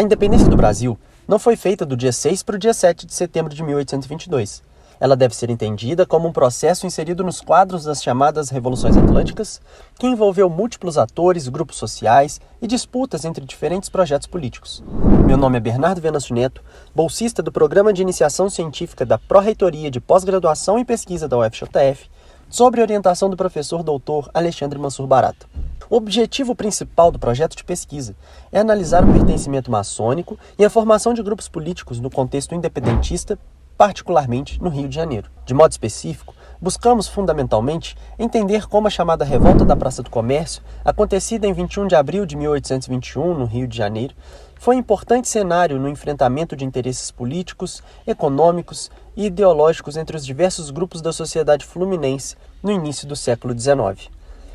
independência do Brasil não foi feita do dia 6 para o dia 7 de setembro de 1822. Ela deve ser entendida como um processo inserido nos quadros das chamadas Revoluções Atlânticas, que envolveu múltiplos atores, grupos sociais e disputas entre diferentes projetos políticos. Meu nome é Bernardo Venâncio Neto, bolsista do Programa de Iniciação Científica da Pró-Reitoria de Pós-Graduação e Pesquisa da UFJF, sob orientação do professor Dr. Alexandre Mansur Barata. O objetivo principal do projeto de pesquisa é analisar o pertencimento maçônico e a formação de grupos políticos no contexto independentista, particularmente no Rio de Janeiro. De modo específico, buscamos fundamentalmente entender como a chamada Revolta da Praça do Comércio, acontecida em 21 de abril de 1821 no Rio de Janeiro, foi um importante cenário no enfrentamento de interesses políticos, econômicos e ideológicos entre os diversos grupos da sociedade fluminense no início do século XIX.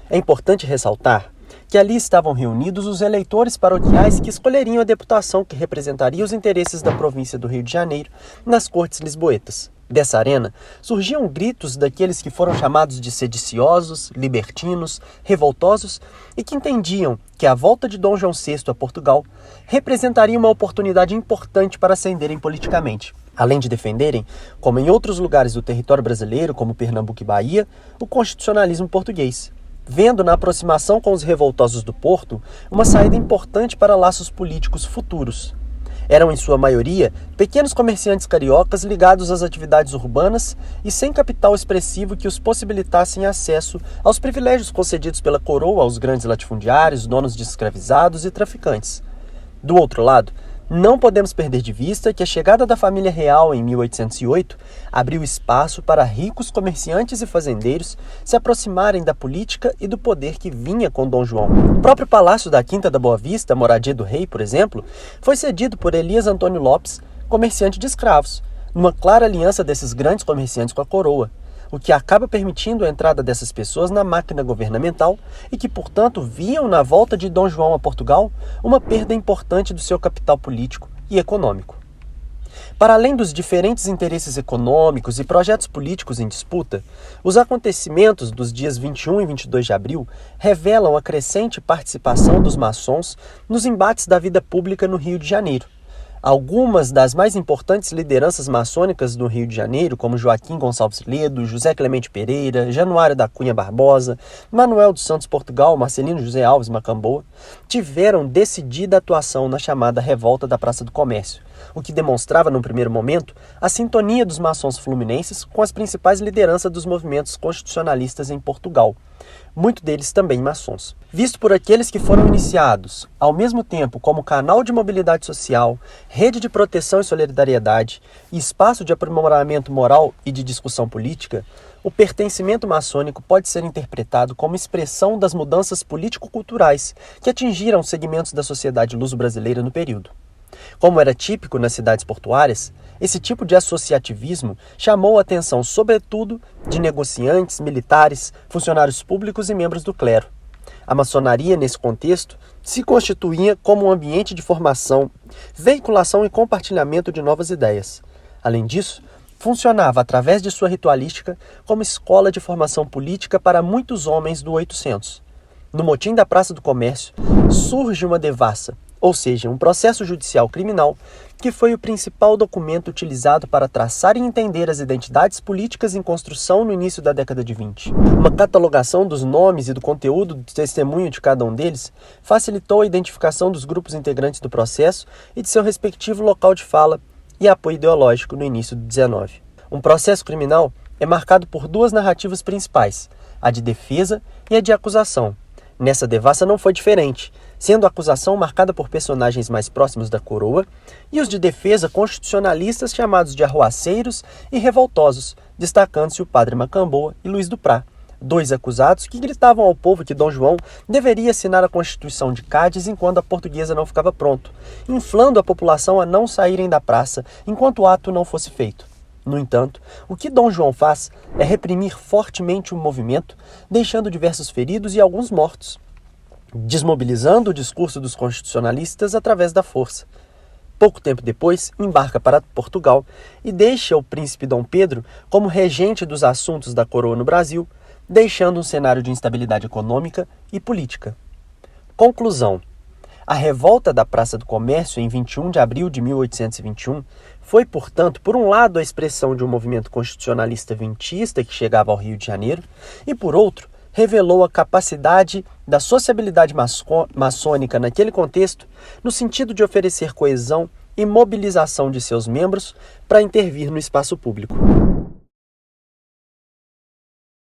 É importante ressaltar que ali estavam reunidos os eleitores paroquiais que escolheriam a deputação que representaria os interesses da província do Rio de Janeiro nas Cortes Lisboetas. Dessa arena, surgiam gritos daqueles que foram chamados de sediciosos, libertinos, revoltosos e que entendiam que a volta de Dom João VI a Portugal representaria uma oportunidade importante para ascenderem politicamente, além de defenderem, como em outros lugares do território brasileiro, como Pernambuco e Bahia, o constitucionalismo português, vendo na aproximação com os revoltosos do Porto uma saída importante para laços políticos futuros. Eram, em sua maioria, pequenos comerciantes cariocas ligados às atividades urbanas e sem capital expressivo que os possibilitassem acesso aos privilégios concedidos pela coroa aos grandes latifundiários, donos de escravizados e traficantes. Do outro lado, não podemos perder de vista que a chegada da família real em 1808 abriu espaço para ricos comerciantes e fazendeiros se aproximarem da política e do poder que vinha com Dom João. O próprio Palácio da Quinta da Boa Vista, moradia do rei, por exemplo, foi cedido por Elias Antônio Lopes, comerciante de escravos, numa clara aliança desses grandes comerciantes com a coroa, o que acaba permitindo a entrada dessas pessoas na máquina governamental e que, portanto, viam na volta de Dom João a Portugal uma perda importante do seu capital político e econômico. Para além dos diferentes interesses econômicos e projetos políticos em disputa, os acontecimentos dos dias 21 e 22 de abril revelam a crescente participação dos maçons nos embates da vida pública no Rio de Janeiro. Algumas das mais importantes lideranças maçônicas do Rio de Janeiro, como Joaquim Gonçalves Ledo, José Clemente Pereira, Januário da Cunha Barbosa, Manuel dos Santos Portugal, Marcelino José Alves Macamboa, tiveram decidida atuação na chamada Revolta da Praça do Comércio, o que demonstrava, num primeiro momento, a sintonia dos maçons fluminenses com as principais lideranças dos movimentos constitucionalistas em Portugal, muitos deles também maçons. Visto por aqueles que foram iniciados, ao mesmo tempo como canal de mobilidade social, rede de proteção e solidariedade e espaço de aprimoramento moral e de discussão política, o pertencimento maçônico pode ser interpretado como expressão das mudanças político-culturais que atingiram segmentos da sociedade luso-brasileira no período. Como era típico nas cidades portuárias, esse tipo de associativismo chamou a atenção, sobretudo, de negociantes, militares, funcionários públicos e membros do clero. A maçonaria, nesse contexto, se constituía como um ambiente de formação, veiculação e compartilhamento de novas ideias. Além disso, funcionava, através de sua ritualística, como escola de formação política para muitos homens do 800. No motim da Praça do Comércio, surge uma devassa, ou seja, um processo judicial criminal, que foi o principal documento utilizado para traçar e entender as identidades políticas em construção no início da década de 20. Uma catalogação dos nomes e do conteúdo do testemunho de cada um deles facilitou a identificação dos grupos integrantes do processo e de seu respectivo local de fala e apoio ideológico no início do 19. Um processo criminal é marcado por duas narrativas principais, a de defesa e a de acusação. Nessa devassa não foi diferente, sendo a acusação marcada por personagens mais próximos da coroa e os de defesa constitucionalistas chamados de arruaceiros e revoltosos, destacando-se o padre Macamboa e Luiz do Prá, dois acusados que gritavam ao povo que Dom João deveria assinar a Constituição de Cádiz enquanto a portuguesa não ficava pronto, inflando a população a não saírem da praça enquanto o ato não fosse feito. No entanto, o que Dom João faz é reprimir fortemente o movimento, deixando diversos feridos e alguns mortos, desmobilizando o discurso dos constitucionalistas através da força. Pouco tempo depois, embarca para Portugal e deixa o príncipe Dom Pedro como regente dos assuntos da coroa no Brasil, deixando um cenário de instabilidade econômica e política. Conclusão. A revolta da Praça do Comércio, em 21 de abril de 1821, foi, portanto, por um lado, a expressão de um movimento constitucionalista vintista que chegava ao Rio de Janeiro, e, por outro, revelou a capacidade da sociabilidade maçônica naquele contexto, no sentido de oferecer coesão e mobilização de seus membros para intervir no espaço público.